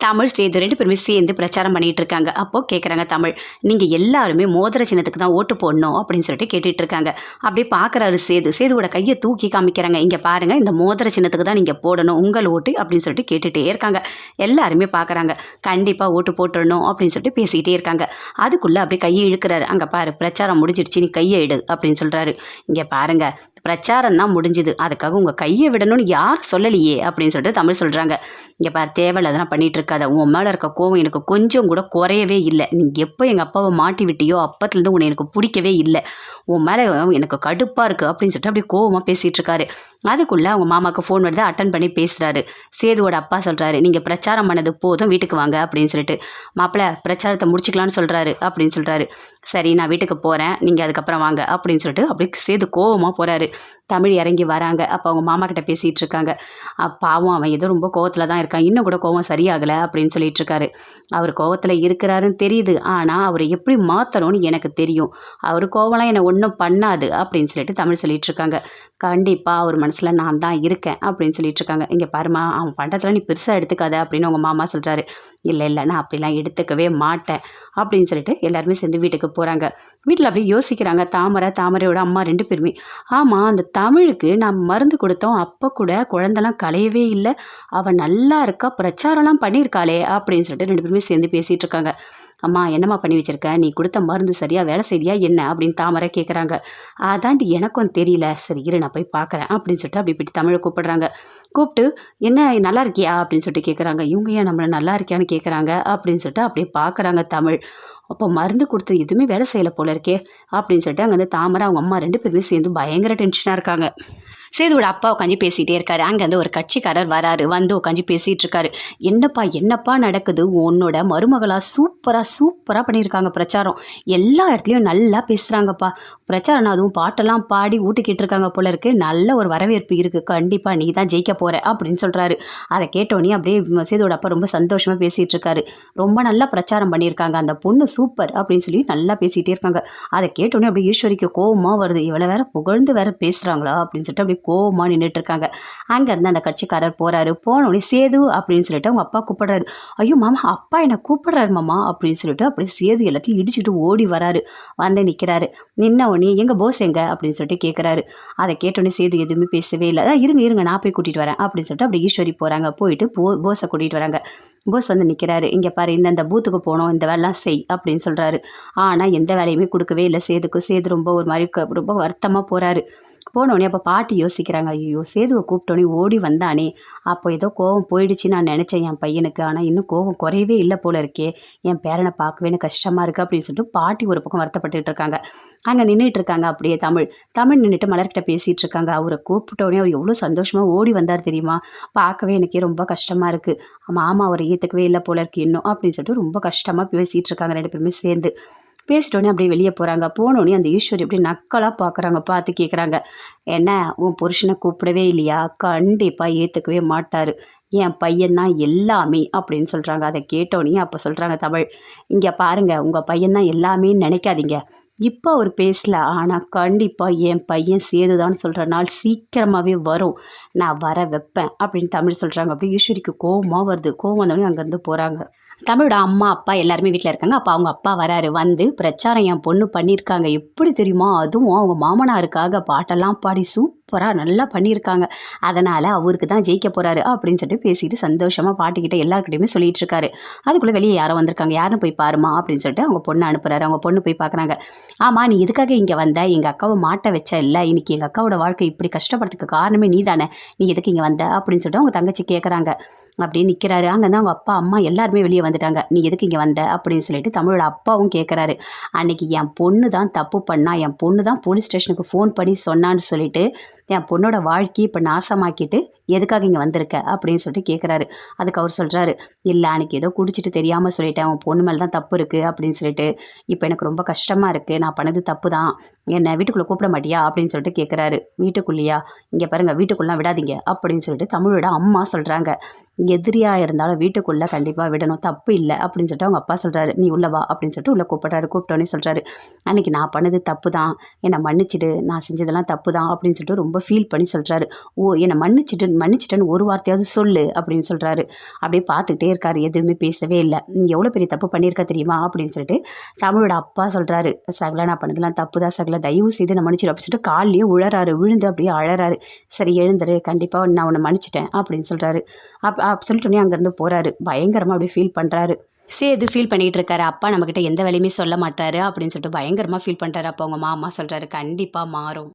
தமிழ் சேது 2 பேருமே சேர்ந்து பிரச்சாரம் பண்ணிட்டு இருக்காங்க. அப்போ கேட்குறாங்க தமிழ், "நீங்க எல்லாருமே மோதிர சின்னத்துக்கு தான் ஓட்டு போடணும்" அப்படின்னு சொல்லிட்டு கேட்டுட்டு இருக்காங்க. அப்படியே பார்க்குறாரு சேது. சேதுவோட கையை தூக்கி காமிக்கிறாங்க. "இங்க பாருங்க, இந்த மோதிர சின்னத்துக்கு தான் நீங்க போடணும் உங்கள் ஓட்டு" அப்படின்னு சொல்லிட்டு கேட்டுட்டே இருக்காங்க. எல்லாருமே பார்க்குறாங்க. கண்டிப்பா ஓட்டு போட்டுடணும் அப்படின்னு சொல்லிட்டு பேசிக்கிட்டே இருக்காங்க. அதுக்குள்ள அப்படியே கையை இழுக்கிறாரு. "அங்க பாரு, பிரச்சாரம் முடிஞ்சிடுச்சு, நீ கையை எடு" அப்படின்னு சொல்றாரு. "இங்க பாருங்க, பிரச்சாரம் தான் முடிஞ்சுது, அதுக்காக உங்கள் கையை விடணும்னு யாரும் சொல்லலையே" அப்படின்னு சொல்லிட்டு தமிழ் சொல்கிறாங்க. "இங்கே பாரு, தேவையில்லாதெல்லாம் பண்ணிகிட்டு இருக்காத, உன் மேலே இருக்க கோவம் எனக்கு கொஞ்சம் கூட குறையவே இல்லை. நீ எப்போ எங்கள் அப்பாவை மாட்டி விட்டியோ அப்பத்துலேருந்து உன்னை எனக்கு பிடிக்கவே இல்லை. உன் மேலே எனக்கு கடுப்பாக இருக்குது" அப்படின்னு சொல்லிட்டு அப்படியே கோவமாக பேசிகிட்டு இருக்காரு. அதுக்குள்ளே அவங்க மாமாவுக்கு ஃபோன் வருது. அட்டன் பண்ணி பேசுகிறாரு. சேதுவோட அப்பா சொல்கிறாரு, "நீங்கள் பிரச்சாரம் பண்ணது போதும், வீட்டுக்கு வாங்க" அப்படின்னு சொல்லிட்டு. "மாப்பிள்ளை, பிரச்சாரத்தை முடிச்சுக்கலான்னு சொல்கிறாரு" அப்படின்னு சொல்கிறாரு. "சரி, நான் வீட்டுக்கு போகிறேன், நீங்கள் அதுக்கப்புறம் வாங்க" அப்படின்னு சொல்லிட்டு அப்படியே சேது கோவமாக போகிறாரு. தமிழ் இறங்கி வராங்க. அப்போ அவங்க மாமா கிட்ட பேசிகிட்டு இருக்காங்க. பாவம், அவன் ஏதோ ரொம்ப கோவத்தில் தான் இருக்கான், இன்னும் கூட கோவம் சரியாகலை அப்படின்னு சொல்லிட்டு இருக்காரு. அவர் கோவத்தில் இருக்கிறாருன்னு தெரியுது, ஆனால் அவரை எப்படி மாற்றணும்னு எனக்கு தெரியும். அவர் கோவம்லாம் என்னை ஒன்றும் பண்ணாது அப்படின்னு சொல்லிட்டு தமிழ் சொல்லிட்டு இருக்காங்க. "கண்டிப்பாக அவர் மனசில் நான் தான் இருக்கேன்" அப்படின்னு சொல்லிட்டு இருக்காங்க. "இங்கே பாருமா, அவன் பண்ணுறதுலாம் நீ பெருசாக எடுத்துக்காத" அப்படின்னு அவங்க மாமா சொல்கிறாரு. "இல்லை இல்லை, நான் அப்படிலாம் எடுத்துக்கவே மாட்டேன்" அப்படின்னு சொல்லிட்டு எல்லாருமே சேர்ந்து வீட்டுக்கு போகிறாங்க. வீட்டில் அப்படியே யோசிக்கிறாங்க. தாமரையோட அம்மா 2 பேருமே. "ஆமாம், அந்த தமிழுக்கு நான் மருந்து கொடுத்தோம், அப்போ கூட குழந்தெல்லாம் கலையவே இல்லை, அவள் நல்லா இருக்கா, பிரச்சாரம்லாம் பண்ணியிருக்காளே" அப்படின்னு சொல்லிட்டு 2 பேருமே சேர்ந்து பேசிகிட்டு இருக்காங்க. "அம்மா, என்னம்மா பண்ணி வச்சிருக்க? நீ கொடுத்த மருந்து சரியாக வேலை செய்தியா என்ன?" அப்படின்னு தாமரை கேட்குறாங்க. "அதாண்டி எனக்கும் தெரியல, சரி இரு நான் போய் பார்க்குறேன்" அப்படின்னு சொல்லிட்டு அப்படி போய்ட்டு தமிழை கூப்பிடுறாங்க. கூப்பிட்டு, "என்ன நல்லா இருக்கியா?" அப்படின்னு சொல்லிட்டு கேட்குறாங்க. இவங்க ஏன் நம்மளை நல்லா இருக்கியான்னு கேட்குறாங்க அப்படின்னு சொல்லிட்டு அப்படியே பார்க்குறாங்க தமிழ். அப்போ மருந்து கொடுத்து எதுவுமே வேலை செய்யலை போல இருக்கே அப்படின்னு சொல்லிட்டு அங்கேருந்து தாமரை அவங்க அம்மா 2 பேருமே சேர்ந்து பயங்கர டென்ஷனாக இருக்காங்க. சேதுவோட அப்பா உட்காந்து பேசிகிட்டே இருக்காரு. அங்கேருந்து ஒரு கட்சிக்காரர் வராரு. வந்து உட்காந்து பேசிகிட்டு இருக்காரு. என்னப்பா நடக்குது? உன்னோட மருமகளா சூப்பராக பண்ணியிருக்காங்க பிரச்சாரம், எல்லா இடத்துலையும் நல்லா பேசுகிறாங்கப்பா. பிரச்சாரம் அதுவும் பாட்டெல்லாம் பாடி ஊட்டிக்கிட்டு இருக்காங்க போல இருக்குது, நல்ல ஒரு வரவேற்பு இருக்குது, கண்டிப்பாக நீ தான் ஜெயிக்க போகிற அப்படின்னு சொல்கிறாரு. அதை கேட்டோன்னே அப்படியே சேதுவோட அப்பா ரொம்ப சந்தோஷமாக பேசிகிட்டு இருக்காரு. ரொம்ப நல்லா பிரச்சாரம் பண்ணியிருக்காங்க, அந்த பொண்ணு சூப்பர் அப்படின்னு சொல்லி நல்லா பேசிகிட்டே இருக்காங்க. அதை கேட்டோன்னே அப்படியே ஈஸ்வரிக்கு கோவமாக வருது. இவளை வேற புகழ்ந்து வேற பேசுகிறாங்களா அப்படின்னு சொல்லிட்டு அப்படியே கோவமாக நின்றுட்டு இருக்காங்க. அங்கேருந்து அந்த கட்சிக்காரர் போகிறாரு. போனோடனே சேது அப்படின்னு சொல்லிட்டு அவங்க அப்பா கூப்பிடுறாரு. "ஐயோ மாமா, அப்பா என்னை கூப்பிடுறாரு மாமா" அப்படின்னு சொல்லிட்டு அப்படியே சேது எல்லாத்தையும் இடிச்சுட்டு ஓடி வராரு. வந்து நிற்கிறாரு. நின்ன உடனே, "எங்கள் போஸ் எங்க?" அப்படின்னு சொல்லிட்டு கேட்குறாரு. அதை கேட்டோடனே சேது எதுவுமே பேசவே இல்லை. இருங்க நான் போய் கூட்டிகிட்டு வரேன்" அப்படின்னு சொல்லிட்டு அப்படி ஈஸ்வரி போகிறாங்க. போயிட்டு போஸை கூட்டிகிட்டு வராங்க. போஸ் வந்து நிற்கிறாரு. "இங்கே பாரு, இந்த பூத்துக்கு போகணும், இந்த வேலைலாம் செய்" அப்படின்னு சொல்கிறாரு. ஆனால் எந்த வேலையுமே கொடுக்கவே இல்லை சேதுக்கு. சேது ரொம்ப ஒரு மாதிரி ரொம்ப வருத்தமாக போகிறாரு. போனோடனே அப்போ பாட்டி யோசிக்கிறாங்க, "ஐயோ, சேதுவை கூப்பிட்டோன்னே ஓடி வந்தானே, அப்போ ஏதோ கோவம் போயிடுச்சுன்னு நான் நினச்சேன் என் பையனுக்கு, ஆனால் இன்னும் கோவம் குறையவே இல்லை போல இருக்கே, என் பேரனை பார்க்கவே எனக்கு கஷ்டமாக இருக்குது" அப்படின்னு சொல்லிட்டு பாட்டி ஒரு பக்கம் வருத்தப்பட்டுட்டு இருக்காங்க. அங்கே நின்றுட்டு இருக்காங்க அப்படியே தமிழ் நின்றுட்டு மலர்கிட்ட பேசிகிட்டு இருக்காங்க. அவரை கூப்பிட்டோடனே அவர் எவ்வளோ சந்தோஷமாக ஓடி வந்தார் தெரியுமா? பார்க்கவே எனக்கே ரொம்ப கஷ்டமாக இருக்குது, மாமா அவரை ஏற்றுக்கவே இல்லை போல இருக்கு இன்னும் அப்படின்னு சொல்லிட்டு ரொம்ப கஷ்டமாக பேசிகிட்டு இருக்காங்க 2 பேருமே சேர்ந்து. பேசிட்டோன்னே அப்படியே வெளியே போகிறாங்க. போனோடனே அந்த ஈஸ்வரி அப்படியே நக்கலாக பார்க்குறாங்க. பார்த்து கேட்குறாங்க, "என்ன, உன் புருஷனை கூப்பிடவே இல்லையா?" "கண்டிப்பாக ஏற்றுக்கவே மாட்டார், என் பையன்தான் எல்லாமே" அப்படின்னு சொல்கிறாங்க. அதை கேட்டோன்னே அப்போ சொல்கிறாங்க தமிழ், "இங்கே பாருங்கள், உங்கள் பையன்தான் எல்லாமேன்னு நினைக்காதீங்க, இப்போ அவர் பேசல, ஆனால் கண்டிப்பாக என் பையன் சேதுதான்னு சொல்கிற நாள் சீக்கிரமாகவே வரும், நான் வர வைப்பேன்" அப்படின்னு தமிழ் சொல்கிறாங்க. அப்படியே ஈஸ்வரிக்கு கோவமாக வருது. கோவம் வந்தோடனே அங்கேருந்து போகிறாங்க. தமிழோட அம்மா அப்பா எல்லாருமே வீட்டில் இருக்காங்க. அப்போ அவங்க அப்பா வராரு. வந்து, "பிரச்சாரம் என் பொண்ணு பண்ணியிருக்காங்க, எப்படி தெரியுமா? அதுவும் அவங்க மாமனாருக்காக பாட்டெல்லாம் பாடி சூப்பராக நல்லா பண்ணியிருக்காங்க, அதனால் அவருக்கு தான் ஜெயிக்க போகிறாரு" அப்படின்னு சொல்லிட்டு பேசிட்டு சந்தோஷமாக பாட்டிக்கிட்ட எல்லாருக்கிட்டையுமே சொல்லிட்டு இருக்காரு. அதுக்குள்ளே வெளியே யாரோ வந்திருக்காங்க. "யாரும் போய் பாருமா" அப்படின்னு சொல்லிட்டு அவங்க பொண்ணை அனுப்புகிறாரு. அவங்க பொண்ணு போய் பார்க்குறாங்க. "ஆமாம், நீ எதுக்காக இங்கே வந்த? எங்கள் அக்காவை மாட்ட வச்ச இல்லை, இன்னைக்கு எங்கள் அக்காவோட வாழ்க்கை இப்படி கஷ்டப்படுறதுக்கு காரணமே நீ தானே, நீ எதுக்கு இங்கே வந்த?" அப்படின்னு சொல்லிட்டு அவங்க தங்கச்சி கேட்குறாங்க. அப்படியே நிற்கிறாரு. அங்கே தான் அவங்க அப்பா அம்மா எல்லாருமே வெளியே வந்துட்டாங்க. "நீ எதுக்கு இங்கே வந்த?" அப்படின்னு சொல்லிட்டு தமிழோட அப்பாவும் கேட்குறாரு. "அன்னைக்கு என் பொண்ணு தான் தப்பு பண்ணா, என் பொண்ணு தான் போலீஸ் ஸ்டேஷனுக்கு ஃபோன் பண்ணி சொன்னான்னு சொல்லிட்டு என் பொண்ணோட வாழ்க்கையை இப்போ நாசமாக்கிட்டு எதுக்காக இங்கே வந்திருக்க?" அப்படின்னு சொல்லிட்டு கேட்குறாரு. அதுக்கு அவர் சொல்கிறாரு, "இல்லை, அன்றைக்கி ஏதோ குடிச்சிட்டு தெரியாமல் சொல்லிட்டேன், உன் பொண்ணு மேலே தான் தப்பு இருக்குது அப்படின்னு சொல்லிட்டு, இப்போ எனக்கு ரொம்ப கஷ்டமாக இருக்குது, நான் பண்ணது தப்பு தான், என்னை வீட்டுக்குள்ளே கூப்பிட மாட்டியா?" அப்படின்னு சொல்லிட்டு கேட்குறாரு. "வீட்டுக்குள்ளேயா? இங்கே பாருங்கள், வீட்டுக்குள்ளே விடாதீங்க" அப்படின்னு சொல்லிட்டு தமிழோட அம்மா சொல்கிறாங்க. "எதிரியாக இருந்தாலும் வீட்டுக்குள்ளே கண்டிப்பாக விடணும், தப்பு இல்லை" அப்படின்னு சொல்லிட்டு அவங்க அப்பா சொல்கிறாரு. "நீ உள்ள வா" அப்படின்னு சொல்லிட்டு உள்ளே கூப்பிட்றாரு. கூப்பிட்டோன்னே சொல்கிறாரு, "அன்றைக்கி நான் பண்ணது தப்பு தான், என்னை மன்னிச்சிடு, நான் செஞ்சதெல்லாம் தப்பு தான்" அப்படின்னு சொல்லிட்டு ரொம்ப ஃபீல் பண்ணி சொல்கிறாரு. "ஓ, என்னை மன்னிச்சிட்டு மன்னிச்சிட்டேன்னு ஒரு வார்த்தையாவது சொல்லு அப்படின்னு சொல்கிறாரு. அப்படியே பார்த்துக்கிட்டே இருக்காரு, எதுவுமே பேசவே இல்லை. நீ எவ்வளோ பெரிய தப்பு பண்ணியிருக்க தெரியுமா அப்படின்னு சொல்லிட்டு தமிழோட அப்பா சொல்கிறாரு. சகலா நான் பண்ணதெல்லாம் தப்பு தான் சகலா, தயவு செய்து நான் மன்னிச்சிடு அப்படின்னு சொல்லிட்டு கால்லேயே உழறாரு, விழுந்து அப்படியே அழறாரு. சரி எழுந்துரு, கண்டிப்பாக நான் உன்னை மன்னிச்சிட்டேன் அப்படின்னு சொல்கிறாரு. சொல்லிட்டோன்னே அங்கேருந்து போகிறாரு. பயங்கரமாக அப்படியே ஃபீல் பண்ணுறாரு. சேது ஃபீல் பண்ணிகிட்டு இருக்காரு. அப்பா நம்மக்கிட்ட எந்த வேலையுமே சொல்ல மாட்டாரு அப்படின்னு சொல்லிட்டு பயங்கரமாக ஃபீல் பண்ணுறாரு. அப்போ அவங்க மாமா சொல்கிறாரு, கண்டிப்பாக மாறும்.